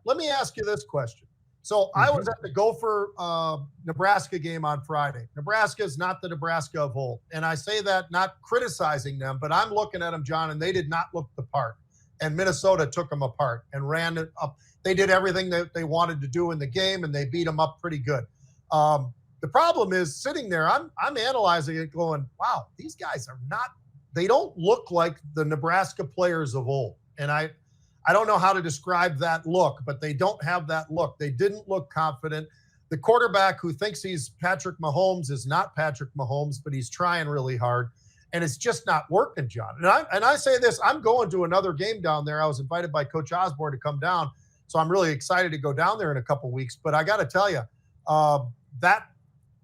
let me ask you this question. So I was at the Gopher Nebraska game on Friday. Nebraska is not the Nebraska of old. And I say that not criticizing them, but I'm looking at them, John, and they did not look the part. And Minnesota took them apart and ran it up. They did everything that they wanted to do in the game, and they beat them up pretty good. The problem is sitting there, I'm analyzing it going, wow, these guys are not, they don't look like the Nebraska players of old. And I don't know how to describe that look, but they don't have that look. They didn't look confident. The quarterback who thinks he's Patrick Mahomes is not Patrick Mahomes, but he's trying really hard. And it's just not working, John. And I say this, I'm going to another game down there. I was invited by Coach Osborne to come down. So I'm really excited to go down there in a couple weeks. But I got to tell you, that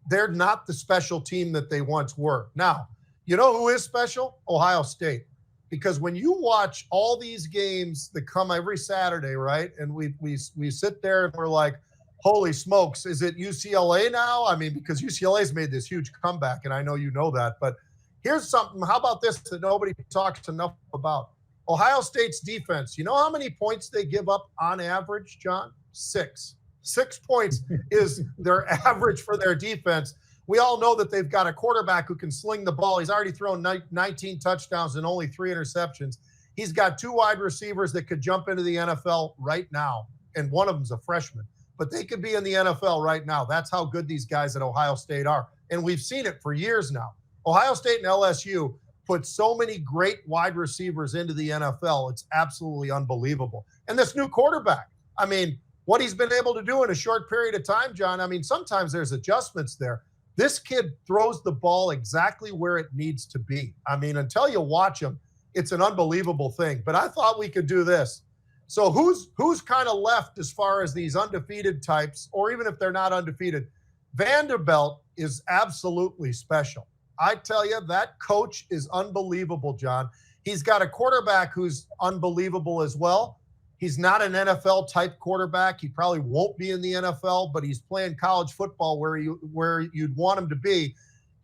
they're not the special team that they once were. Now, you know who is special? Ohio State. Because when you watch all these games that come every Saturday, right, and we sit there and we're like, holy smokes, is it UCLA now? I mean, because UCLA's made this huge comeback, and I know you know that. But here's something. How about this that nobody talks enough about? Ohio State's defense. You know how many points they give up on average, John? 6. 6 points is their average for their defense. We all know that they've got a quarterback who can sling the ball. He's already thrown 19 touchdowns and only 3 interceptions. He's got 2 wide receivers that could jump into the NFL right now, and one of them's a freshman. But they could be in the NFL right now. That's how good these guys at Ohio State are. And we've seen it for years now. Ohio State and LSU put so many great wide receivers into the NFL. It's absolutely unbelievable. And this new quarterback, I mean, what he's been able to do in a short period of time, John, I mean, sometimes there's adjustments there. This kid throws the ball exactly where it needs to be. I mean, until you watch him, it's an unbelievable thing. But I thought we could do this. So who's kind of left as far as these undefeated types, or even if they're not undefeated? Vanderbilt is absolutely special. I tell you, that coach is unbelievable, John. He's got a quarterback who's unbelievable as well. He's not an NFL-type quarterback. He probably won't be in the NFL, but he's playing college football where you'd want him to be.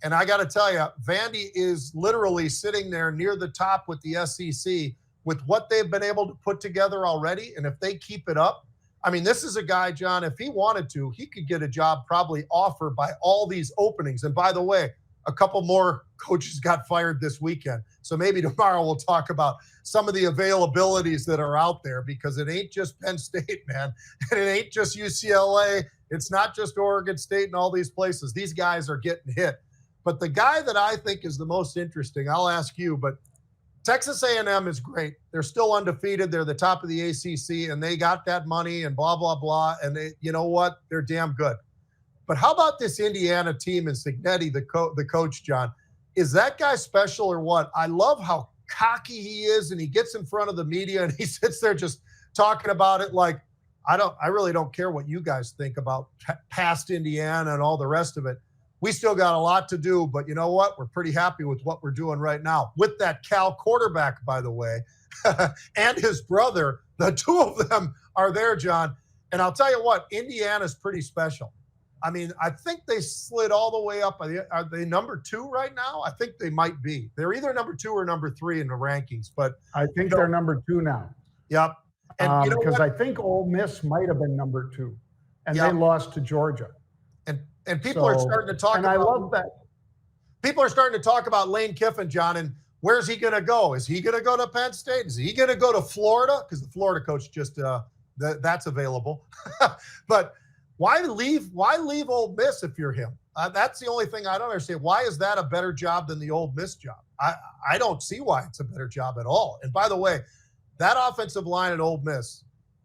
And I got to tell you, Vandy is literally sitting there near the top with the SEC with what they've been able to put together already. And if they keep it up, I mean, this is a guy, John, if he wanted to, he could get a job probably offered by all these openings. And by the way, a couple more coaches got fired this weekend. So maybe tomorrow we'll talk about some of the availabilities that are out there, because it ain't just Penn State, man. And it ain't just UCLA. It's not just Oregon State and all these places. These guys are getting hit. But the guy that I think is the most interesting, I'll ask you, but Texas A&M is great. They're still undefeated. They're the top of the ACC, and they got that money and blah, blah, blah. And they, you know what? They're damn good. But how about this Indiana team and Cignetti, the coach, John? Is that guy special or what? I love how cocky he is, and he gets in front of the media and he sits there just talking about it like, I really don't care what you guys think about past Indiana and all the rest of it. We still got a lot to do, but you know what? We're pretty happy with what we're doing right now. With that Cal quarterback, by the way, and his brother, the two of them are there, John. And I'll tell you what, Indiana's pretty special. I mean, I think they slid all the way up. Are they number 2 right now? I think they might be. They're either number 2 or number 3 in the rankings. But I think they're number 2 now. Yep. And because I think Ole Miss might have been number 2, and they lost to Georgia. And people are starting to talk about. And I love that. People are starting to talk about Lane Kiffin, John, and where's he going to go? Is he going to go to Penn State? Is he going to go to Florida? Because the Florida coach just that's available. But why leave Ole Miss if you're him? That's the only thing I don't understand. Why is that a better job than the Ole Miss job? I don't see why it's a better job at all. And by the way, that offensive line at Ole Miss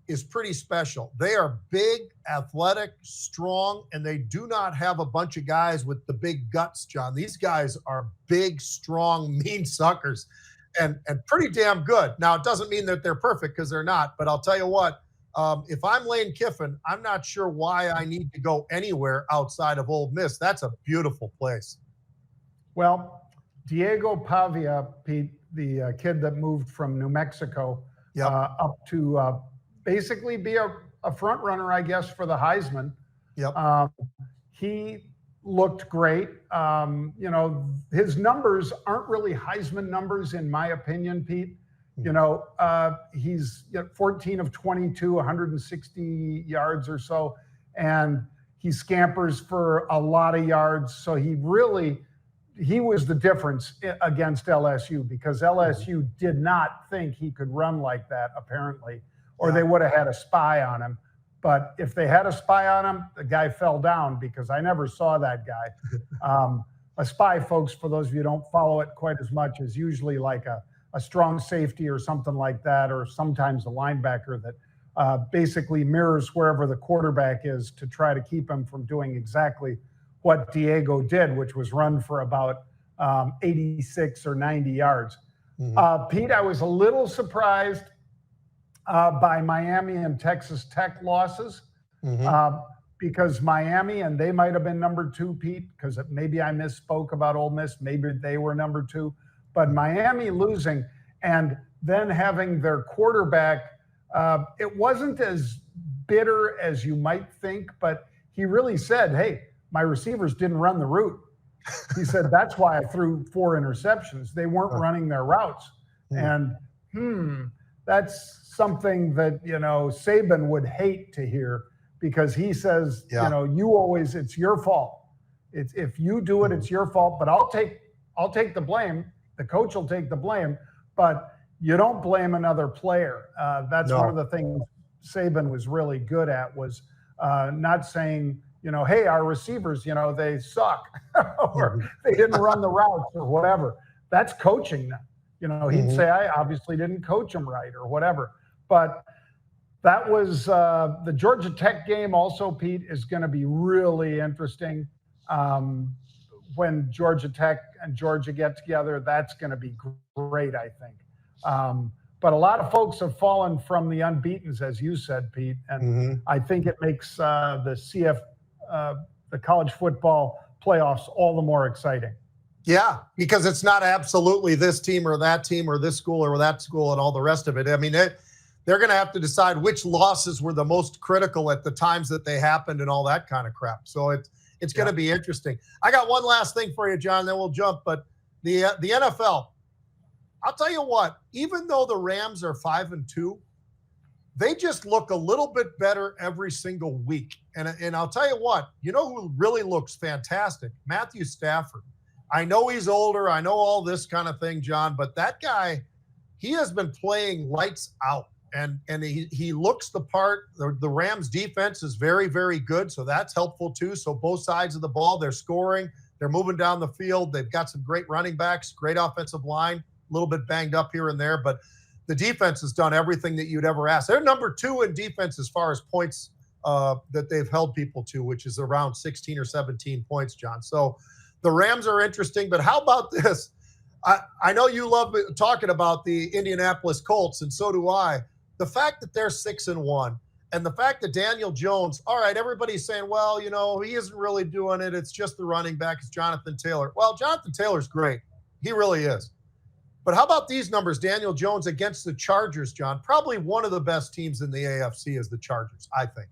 is pretty special. They are big, athletic, strong, and they do not have a bunch of guys with the big guts, John. These guys are big, strong, mean suckers and pretty damn good. Now, it doesn't mean that they're perfect, because they're not, but I'll tell you what, if I'm Lane Kiffin, I'm not sure why I need to go anywhere outside of Ole Miss. That's a beautiful place. Well, Diego Pavia, Pete, the kid that moved from New Mexico up to basically be a front runner, I guess, for the Heisman. Yep. He looked great. You know, his numbers aren't really Heisman numbers, in my opinion, Pete. You know, he's 14 of 22, 160 yards or so, and he scampers for a lot of yards. So he was the difference against LSU, because LSU did not think he could run like that, apparently, or they would have had a spy on him. But if they had a spy on him, the guy fell down, because I never saw that guy. A spy, folks, for those of you who don't follow it quite as much, is usually like a strong safety or something like that, or sometimes a linebacker that basically mirrors wherever the quarterback is to try to keep him from doing exactly what Diego did, which was run for about 86 or 90 yards. Pete, I was a little surprised by Miami and Texas Tech losses, because Miami, and they might have been number 2, Pete, because maybe I misspoke about Ole Miss. Maybe they were number 2. But Miami losing and then having their quarterback, it wasn't as bitter as you might think, but he really said, hey, my receivers didn't run the route. He said, that's why I threw 4 interceptions. They weren't running their routes. And that's something that, Saban would hate to hear, because he says, it's your fault. If you do it, it's your fault, but I'll take the blame. The coach will take the blame, but you don't blame another player. That's one of the things Saban was really good at, was not saying, hey, our receivers, they suck, or they didn't run the routes or whatever. That's coaching them. He'd say, I obviously didn't coach them right or whatever. But that was the Georgia Tech game also, Pete, is going to be really interesting. When Georgia Tech and Georgia get together, that's going to be great, I think. But a lot of folks have fallen from the unbeatens, as you said, Pete, and I think it makes the college football playoffs all the more exciting. Yeah, because it's not absolutely this team or that team or this school or that school and all the rest of it. I mean, they're going to have to decide which losses were the most critical at the times that they happened and all that kind of crap. So it's going to be interesting. I got one last thing for you, John, then we'll jump. But the NFL, I'll tell you what, even though the Rams are 5-2, they just look a little bit better every single week. And I'll tell you what, who really looks fantastic? Matthew Stafford. I know he's older. I know all this kind of thing, John, but that guy, he has been playing lights out. And he looks the part. The Rams defense is very, very good, so that's helpful too. So both sides of the ball, they're scoring. They're moving down the field. They've got some great running backs, great offensive line, a little bit banged up here and there, but the defense has done everything that you'd ever ask. They're number 2 in defense as far as points that they've held people to, which is around 16 or 17 points, John. So the Rams are interesting, but how about this? I know you love talking about the Indianapolis Colts, and so do I. The fact that they're 6-1, and the fact that Daniel Jones, all right, everybody's saying, well, he isn't really doing it. It's just the running back. It's Jonathan Taylor. Well, Jonathan Taylor's great. He really is. But how about these numbers? Daniel Jones against the Chargers, John. Probably one of the best teams in the AFC is the Chargers, I think.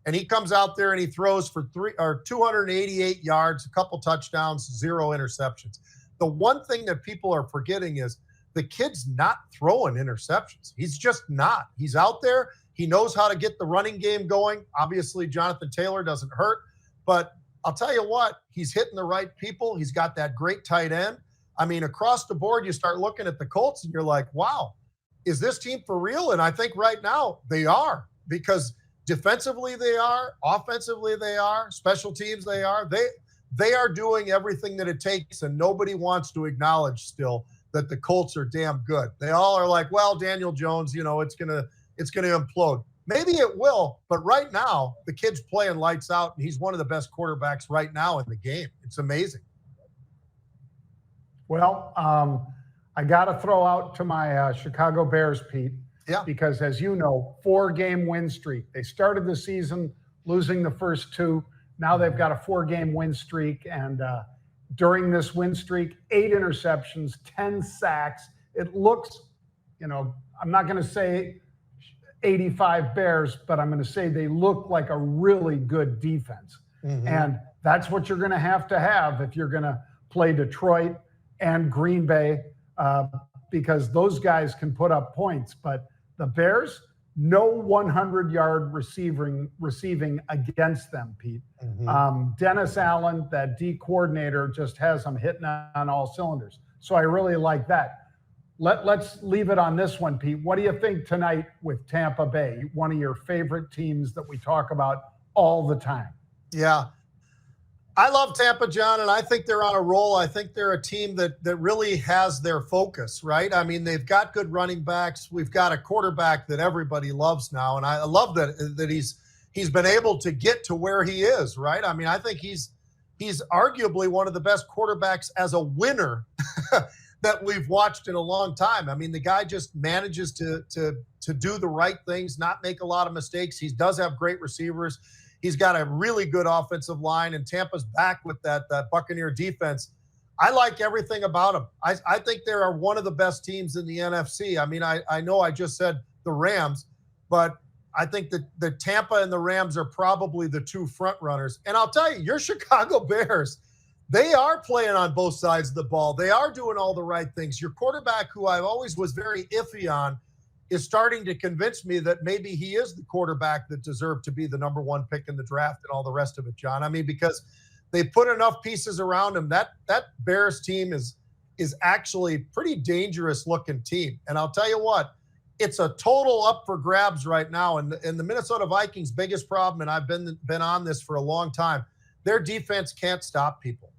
And he comes out there and he throws for 288 yards, a couple touchdowns, 0 interceptions. The one thing that people are forgetting is the kid's not throwing interceptions. He's just not. He's out there. He knows how to get the running game going. Obviously, Jonathan Taylor doesn't hurt. But I'll tell you what, he's hitting the right people. He's got that great tight end. I mean, across the board, you start looking at the Colts and you're like, wow, is this team for real? And I think right now they are, because defensively they are, offensively they are, special teams they are. They are doing everything that it takes, and nobody wants to acknowledge still that the Colts are damn good. They all are like, well, Daniel Jones, it's gonna implode. Maybe it will, but right now the kid's playing lights out, and he's one of the best quarterbacks right now in the game. It's amazing. Well, I got to throw out to my Chicago Bears, Pete. Yeah. Because as you know, 4-game win streak. They started the season losing the first 2. Now they've got a 4-game win streak, and during this win streak, 8 interceptions, 10 sacks. It looks, I'm not going to say 85 Bears, but I'm going to say they look like a really good defense. And that's what you're going to have if you're going to play Detroit and Green Bay. because those guys can put up points. But the Bears, no 100-yard receiving against them, Pete. Dennis Allen, that D coordinator, just has them hitting on all cylinders. So I really like that. Let's leave it on this one, Pete. What do you think tonight with Tampa Bay, one of your favorite teams that we talk about all the time? Yeah. I love Tampa, John, and I think they're on a roll. I think they're a team that really has their focus, right? I mean, they've got good running backs. We've got a quarterback that everybody loves now, and I love that he's been able to get to where he is, right? I mean, I think he's arguably one of the best quarterbacks as a winner that we've watched in a long time. I mean, the guy just manages to do the right things, not make a lot of mistakes. He does have great receivers. He's got a really good offensive line, and Tampa's back with that Buccaneer defense. I like everything about them. I think they are one of the best teams in the NFC. I mean, I know I just said the Rams, but I think that the Tampa and the Rams are probably the two front runners. And I'll tell you, your Chicago Bears, they are playing on both sides of the ball. They are doing all the right things. Your quarterback, who I always was very iffy on, is starting to convince me that maybe he is the quarterback that deserved to be the number one pick in the draft and all the rest of it, John. I mean, because they put enough pieces around him. That Bears team is actually pretty dangerous looking team. And I'll tell you what, it's a total up for grabs right now. And the Minnesota Vikings' biggest problem, and I've been on this for a long time, their defense can't stop people.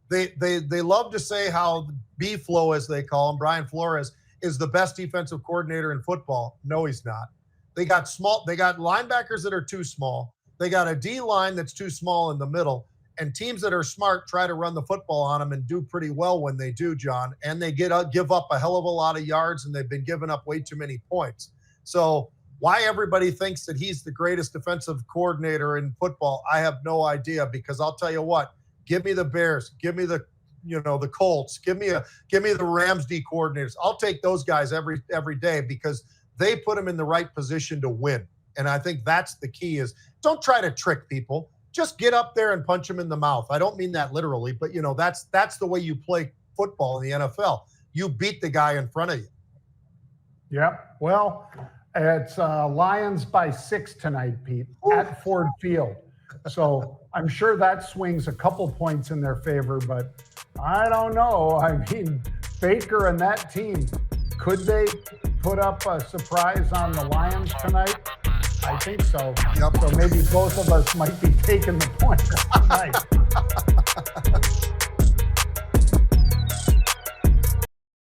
They love to say how B-Flow, as they call him, Brian Flores, is the best defensive coordinator in football. No, he's not. They got linebackers that are too small. They got a D-line that's too small in the middle. And teams that are smart try to run the football on them and do pretty well when they do, John. And they give up a hell of a lot of yards, and they've been giving up way too many points. So why everybody thinks that he's the greatest defensive coordinator in football, I have no idea, because I'll tell you what, give me the Bears, give me the Colts, give me the Rams D coordinators. I'll take those guys every day, because they put them in the right position to win. And I think that's the key, is don't try to trick people. Just get up there and punch them in the mouth. I don't mean that literally, but that's the way you play football in the NFL. You beat the guy in front of you. Yep. Well, it's Lions by 6 tonight, Pete, at Ford Field. So I'm sure that swings a couple points in their favor, but I don't know. I mean, Baker and that team, could they put up a surprise on the Lions tonight? I think so. Yep. So maybe both of us might be taking the points tonight.